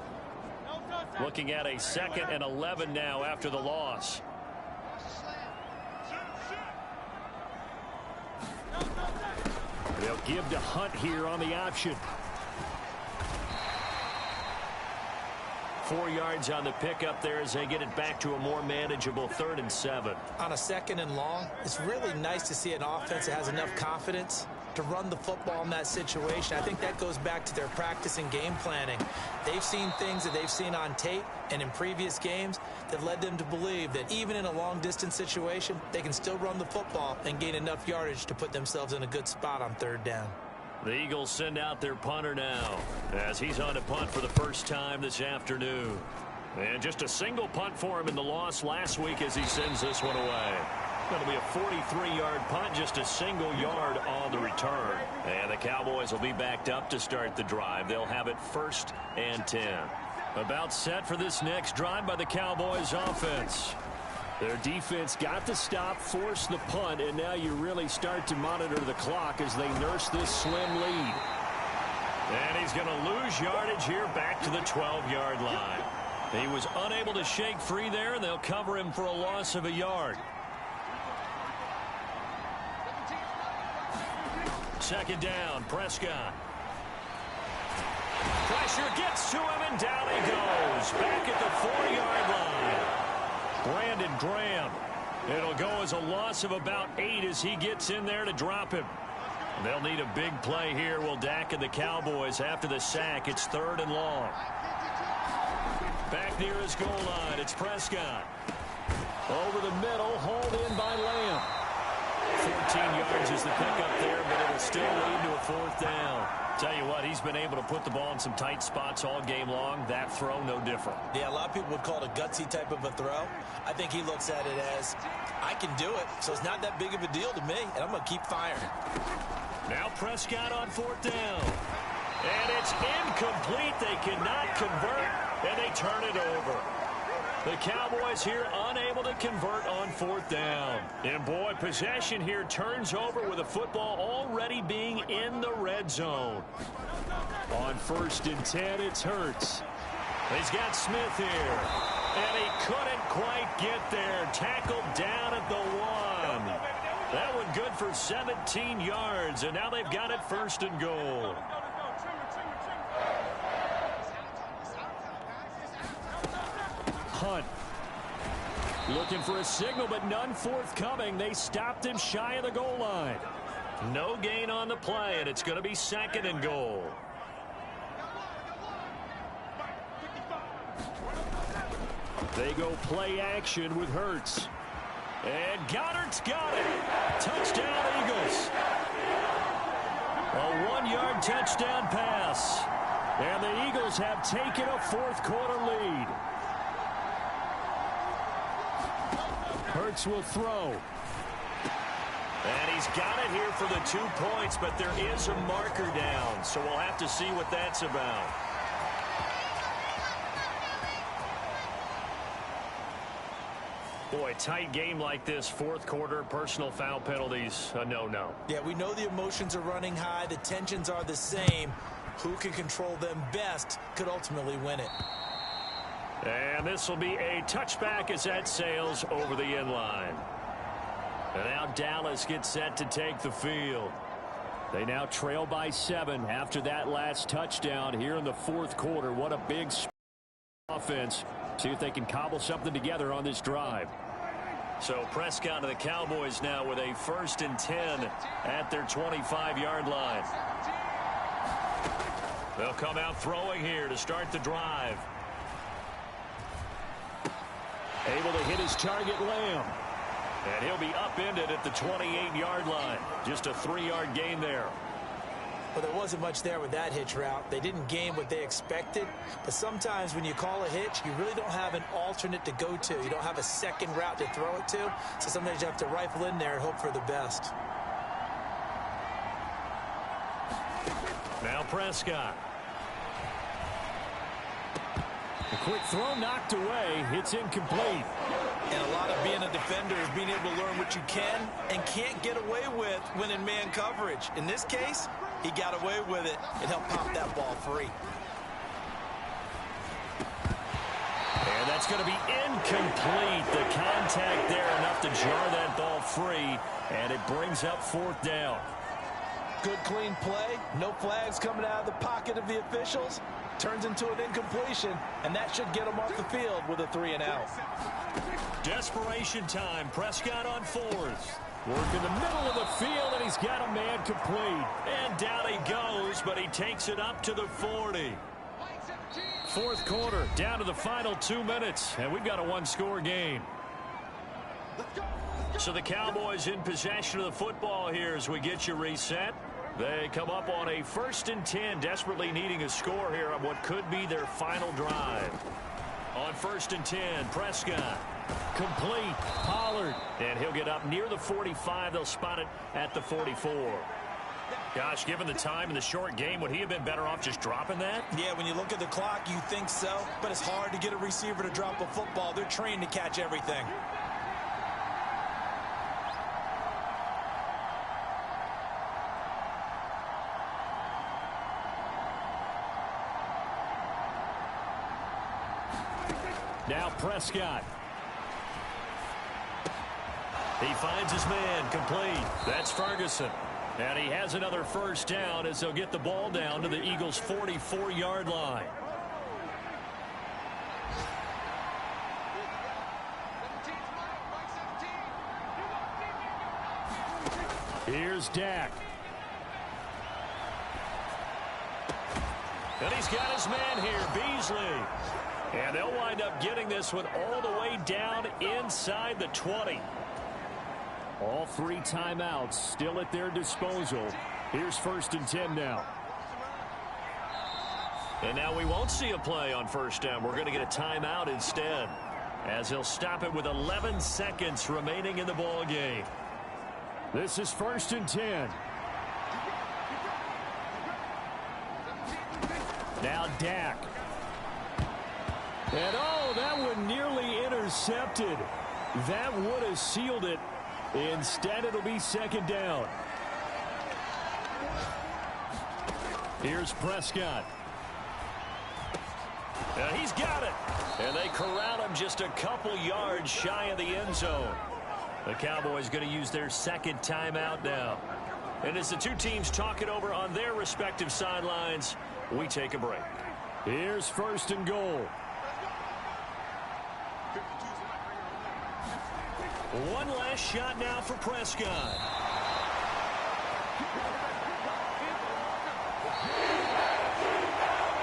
Speaker 2: Looking at a 2nd and 11 now after the loss.
Speaker 5: They'll give to Hunt here on the option.
Speaker 2: 4 yards on the pickup there as they get it back to a more manageable 3rd and 7.
Speaker 3: On a 2nd and long, it's really nice to see an offense that has enough confidence to run the football in that situation. I think that goes back to their practice and game planning. They've seen things that they've seen on tape and in previous games that led them to believe that even in a long-distance situation, they can still run the football and gain enough yardage to put themselves in a good spot on 3rd down.
Speaker 2: The Eagles send out their punter now as he's on to punt for the first time this afternoon. And just a single punt for him in the loss last week as he sends this one away. Going to be a 43-yard punt, just a single yard on the return. And the Cowboys will be backed up to start the drive. They'll have it 1st and 10. About set for this next drive by the Cowboys offense. Their defense got the stop, forced the punt, and now you really start to monitor the clock as they nurse this slim lead. And he's going to lose yardage here back to the 12-yard line. He was unable to shake free there, and they'll cover him for a loss of a yard. 2nd down, Prescott. Pressure gets to him, and down he goes. Back at the 4-yard line. Brandon Graham. It'll go as a loss of about 8 as he gets in there to drop him. They'll need a big play here. Will Dak and the Cowboys after the sack. It's 3rd and long. Back near his goal line. It's Prescott. Over the middle, hauled in by Lamb. 14 yards is the pickup there, but it'll still lead to a 4th down. Tell you what, he's been able to put the ball in some tight spots all game long. That throw, no different.
Speaker 3: Yeah, a lot of people would call it a gutsy type of a throw. I think he looks at it as, I can do it, so it's not that big of a deal to me, and I'm going to keep firing.
Speaker 2: Now Prescott on 4th down. And it's incomplete. They cannot convert, and they turn it over. The Cowboys here unable to convert on 4th down. And boy, possession here turns over with the football already being in the red zone.
Speaker 5: On 1st and 10, it's Hurts.
Speaker 2: He's got Smith here. And he couldn't quite get there. Tackled down at the 1. That one good for 17 yards. And now they've got it 1st and goal.
Speaker 5: Hunt. Looking for a signal, but none forthcoming. They stopped him shy of the goal line.
Speaker 2: No gain on the play, and it's going to be 2nd and goal.
Speaker 5: They go play action with Hurts. And Goddard's got it. Touchdown, Eagles. A 1-yard touchdown pass. And the Eagles have taken a fourth-quarter lead. Hurts will throw.
Speaker 2: And he's got it here for the 2 points, but there is a marker down, so we'll have to see what that's about. Boy, tight game like this, fourth quarter, personal foul penalties, a no-no.
Speaker 3: Yeah, we know the emotions are running high. The tensions are the same. Who can control them best could ultimately win it.
Speaker 2: And this will be a touchback as that sails over the end line.
Speaker 5: And now Dallas gets set to take the field. They now trail by 7 after that last touchdown here in the fourth quarter. What a big offense. See if they can cobble something together on this drive.
Speaker 2: So Prescott and the Cowboys now with a 1st and 10 at their 25-yard line. They'll come out throwing here to start the drive.
Speaker 5: Able to hit his target, Lamb. And he'll be upended at the 28-yard line. Just a 3-yard gain there.
Speaker 3: Well, there wasn't much there with that hitch route. They didn't gain what they expected. But sometimes when you call a hitch, you really don't have an alternate to go to. You don't have a second route to throw it to. So sometimes you have to rifle in there and hope for the best.
Speaker 2: Now Prescott.
Speaker 5: A quick throw knocked away. It's incomplete.
Speaker 3: And a lot of being a defender is being able to learn what you can and can't get away with when in man coverage. In this case, he got away with it and helped pop that ball free.
Speaker 2: And that's going to be incomplete. The contact there enough to jar that ball free, and it brings up 4th down.
Speaker 4: Good clean play. No flags coming out of the pocket of the officials. Turns into an incompletion, and that should get him off the field with a 3-and-out.
Speaker 2: Desperation time. Prescott on 4th.
Speaker 5: Work in the middle of the field, and he's got a man complete.
Speaker 2: And down he goes, but he takes it up to the 40.
Speaker 5: Fourth quarter, down to the final 2 minutes, and we've got a 1-score game.
Speaker 2: So the Cowboys in possession of the football here as we get you reset. They come up on a 1st and 10, desperately needing a score here on what could be their final drive. On 1st and 10, Prescott.
Speaker 5: Complete. Pollard.
Speaker 2: And he'll get up near the 45. They'll spot it at the 44. Gosh, given the time in the short game, would he have been better off just dropping that?
Speaker 3: Yeah, when you look at the clock, you think so. But it's hard to get a receiver to drop a football. They're trained to catch everything.
Speaker 5: Now Prescott.
Speaker 2: He finds his man, complete. That's Ferguson. And he has another 1st down as they'll get the ball down to the Eagles' 44-yard line.
Speaker 5: Here's Dak.
Speaker 2: And he's got his man here, Beasley. And they'll wind up getting this one all the way down inside the 20.
Speaker 5: All 3 timeouts still at their disposal. Here's 1st and 10 now.
Speaker 2: And now we won't see a play on 1st down. We're going to get a timeout instead, as he'll stop it with 11 seconds remaining in the ball game.
Speaker 5: This is 1st and 10. Now Dak. And oh, that one nearly intercepted. That would have sealed it. Instead, it'll be 2nd down. Here's Prescott.
Speaker 2: He's got it. And they corral him just a couple yards shy of the end zone. The Cowboys going to use their 2nd timeout now. And as the 2 teams talk it over on their respective sidelines, we take a break.
Speaker 5: Here's 1st and goal.
Speaker 2: One last shot now for Prescott.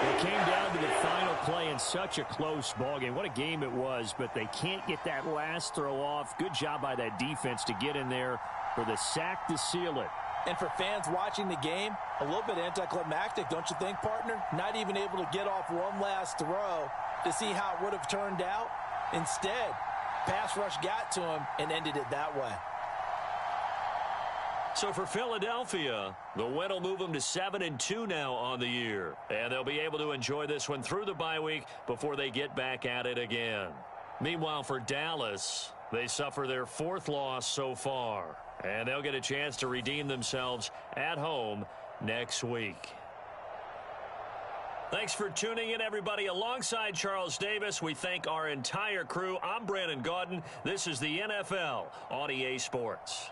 Speaker 5: The came down to the final play in such a close ball game. What a game it was, but they can't get that last throw off. Good job by that defense to get in there for the sack to seal it.
Speaker 4: And for fans watching the game, a little bit anticlimactic, don't you think, partner? Not even able to get off one last throw to see how it would have turned out. Instead, pass rush got to him and ended it that way.
Speaker 2: So for Philadelphia, the win will move them to 7-2 now on the year. And they'll be able to enjoy this one through the bye week before they get back at it again. Meanwhile, for Dallas, they suffer their 4th loss so far. And they'll get a chance to redeem themselves at home next week. Thanks for tuning in, everybody. Alongside Charles Davis, we thank our entire crew. I'm Brandon Gaudin. This is the NFL on EA Sports.